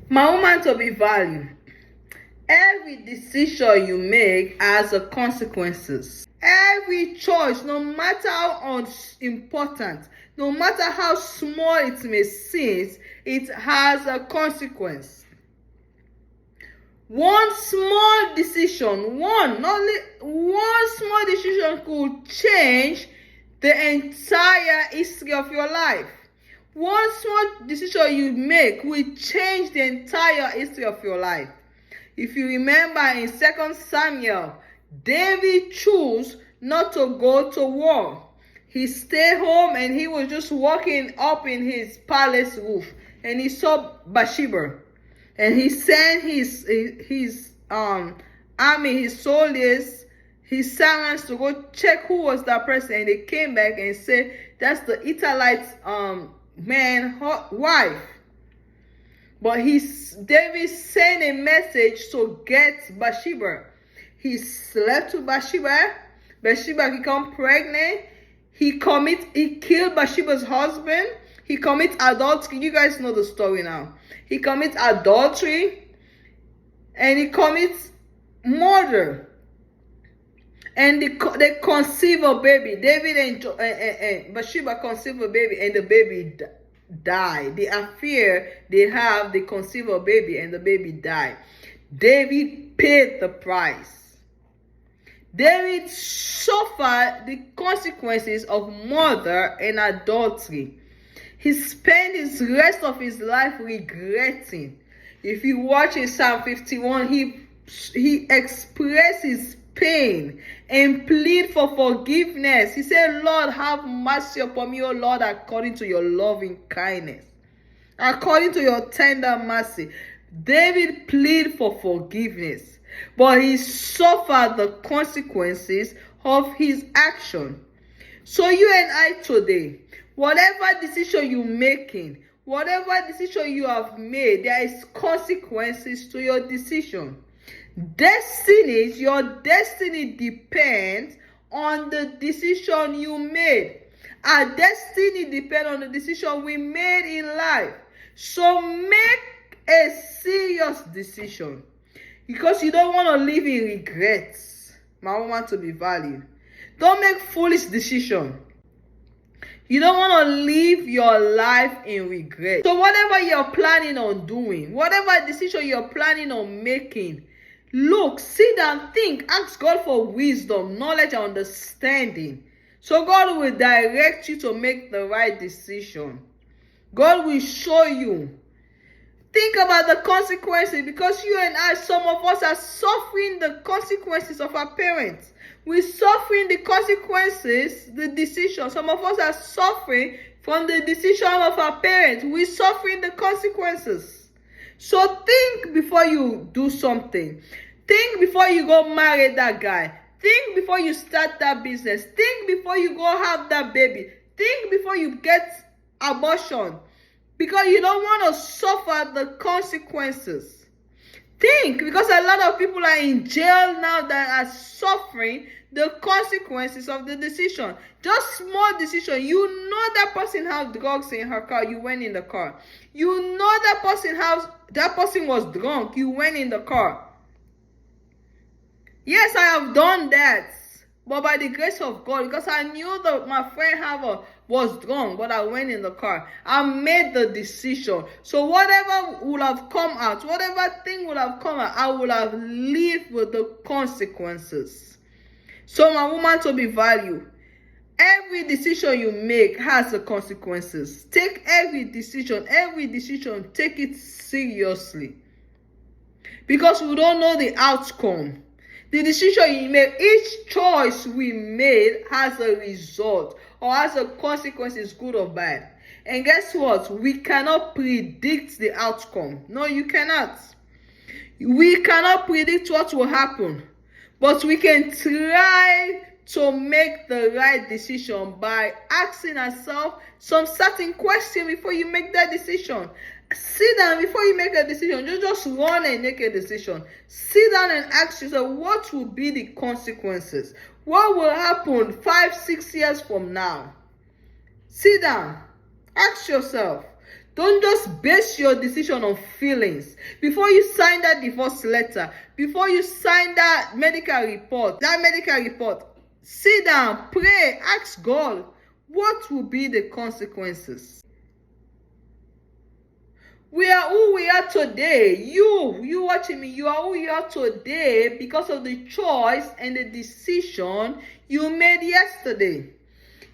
My woman to be valued. Every decision you make has a consequences. Every choice, no matter how unimportant, no matter how small it may seem, it has a consequence. One small decision, one small decision could change the entire history of your life. One small decision you make will change the entire history of your life. If you remember in 2 Samuel, David chose not to go to war. He stayed home and he was just walking up in his palace roof, and he saw Bathsheba. And he sent his army, his soldiers, his servants to go check who was that person. And they came back and said, that's the Israelite man wife. But David sent a message to get Bathsheba. He slept with Bathsheba. Bathsheba became pregnant. He killed Bathsheba's husband. He commits adultery. You guys know the story now. He commits adultery and he commits murder. And they conceive a baby. David and Bathsheba conceive a baby, and the baby died. The affair they have, they conceive a baby and the baby died. David paid the price. David suffered the consequences of murder and adultery. He spent his rest of his life regretting. If you watch in Psalm 51, he expresses pain and plead for forgiveness. He said, Lord, have mercy upon me, O Lord, according to your loving kindness, according to your tender mercy. David pleaded for forgiveness, but he suffered the consequences of his action. So you and I today, whatever decision you're making, whatever decision you have made, there is consequences to your decision. Your destiny depends on the decision you made. Our destiny depends on the decision we made in life. So make a serious decision, because you don't want to live in regrets. My woman to be valued. Don't make foolish decisions. You don't want to live your life in regret. So whatever you're planning on doing, whatever decision you're planning on making, look, sit down, think, ask God for wisdom, knowledge, and understanding. So God will direct you to make the right decision. God will show you. Think about the consequences, because you and I, some of us are suffering the consequences of our parents. We're suffering the consequences, the decision. Some of us are suffering from the decision of our parents. We're suffering the consequences. So think before you do something. Think before you go marry that guy. Think before you start that business. Think before you go have that baby. Think before you get abortion, because you don't want to suffer the consequences. Think, because a lot of people are in jail now that are suffering the consequences of the decision. Just small decision. You know that person has drugs in her car. You went in the car. You know that person was drunk. You went in the car. Yes, I have done that, but by the grace of God, because I knew that my friend was drunk, but I went in the car. I made the decision. So whatever would have come out, whatever thing would have come out, I would have lived with the consequences. So my woman to be valued, every decision you make has the consequences. Take every decision, take it seriously, because we don't know the outcome. The decision you make, each choice we made has a result or has a consequences, good or bad. And guess what? We cannot predict the outcome. No, you cannot. We cannot predict what will happen. But we can try to make the right decision by asking ourselves some certain questions before you make that decision. Sit down before you make a decision. Just run and make a decision. Sit down and ask yourself, what will be the consequences? What will happen 5-6 years from now? Sit down. Ask yourself. Don't just base your decision on feelings. Before you sign that divorce letter, before you sign that medical report, sit down, pray, ask God, what will be the consequences? We are who we are today. You watching me, you are who you are today because of the choice and the decision you made yesterday.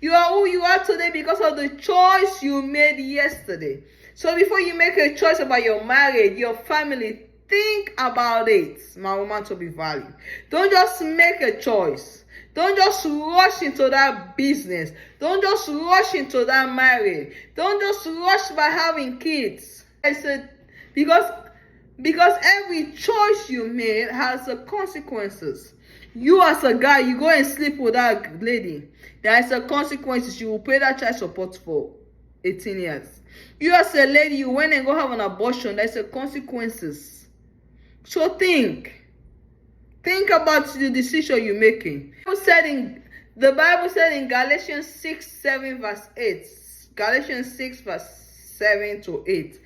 You are who you are today because of the choice you made yesterday. So before you make a choice about your marriage, your family, think about it, my woman to be valued. Don't just make a choice. Don't just rush into that business. Don't just rush into that marriage. Don't just rush by having kids. I said, because every choice you made has a consequences. You as a guy, you go and sleep with that lady, there is a consequences. You will pay that child support for 18 years. You as a lady, you went and go have an abortion, there's a consequences. So think about the decision you're making. The Bible said in Galatians 6, 7 verse 8. Galatians 6 verse 7 to 8.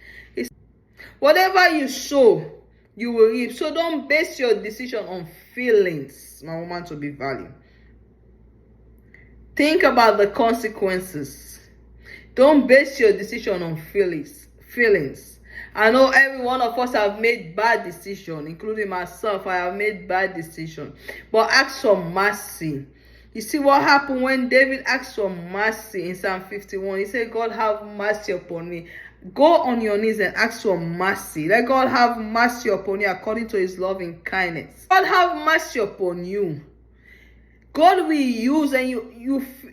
Whatever you sow, you will reap. So don't base your decision on feelings, my woman to be valued. Think about the consequences. Don't base your decision on feelings. I know every one of us have made bad decisions, including myself. I have made bad decisions. But ask for mercy. You see what happened when David asked for mercy in Psalm 51? He said, God, have mercy upon me. Go on your knees and ask for mercy. Let God have mercy upon you according to his loving kindness. God have mercy upon you. God will use, and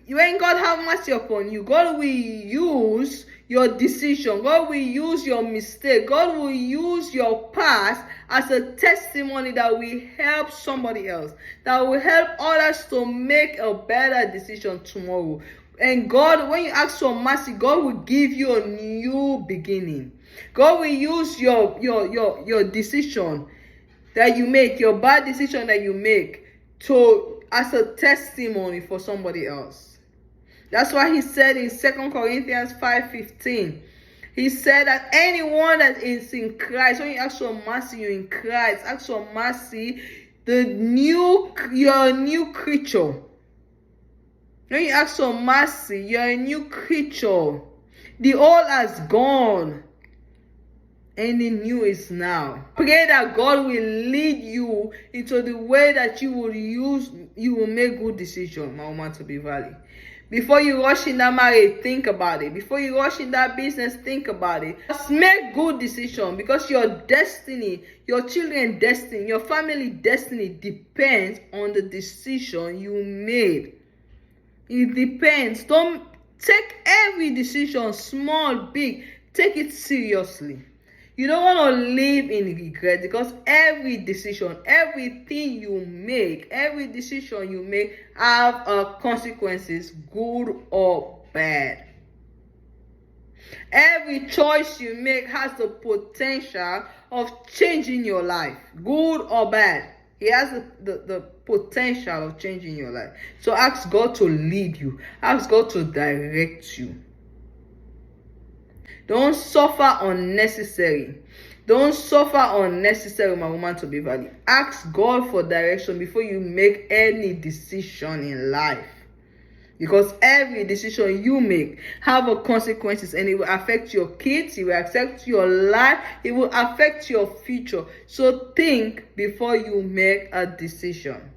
when God have mercy upon you, God will use your decision. God will use your mistake. God will use your past as a testimony that will help somebody else, that will help others to make a better decision tomorrow. And God, when you ask for mercy, God will give you a new beginning. God will use your decision that you make, your bad decision that you make, as a testimony for somebody else. That's why he said in 2 Corinthians 5:15, he said that anyone that is in Christ, when you ask for mercy, you're in Christ. Ask for mercy, you're a new creature. When you ask for mercy, you're a new creature. The old has gone, and the new is now. Pray that God will lead you into the way that you will make good decisions, my woman to be valued. Before you rush in that marriage, think about it. Before you rush in that business, think about it. Just make good decisions, because your destiny, your children's destiny, your family destiny depends on the decision you made. It depends. Don't take every decision, small, big, take it seriously. You don't want to live in regret, because every decision, everything you make, every decision you make have consequences, good or bad. Every choice you make has the potential of changing your life, good or bad. He has the potential of changing your life. So ask God to lead you. Ask God to direct you. Don't suffer unnecessary. Don't suffer unnecessary, my woman to be valued. Ask God for direction before you make any decision in life. Because every decision you make have a consequences, and it will affect your kids, it will affect your life, it will affect your future. So think before you make a decision.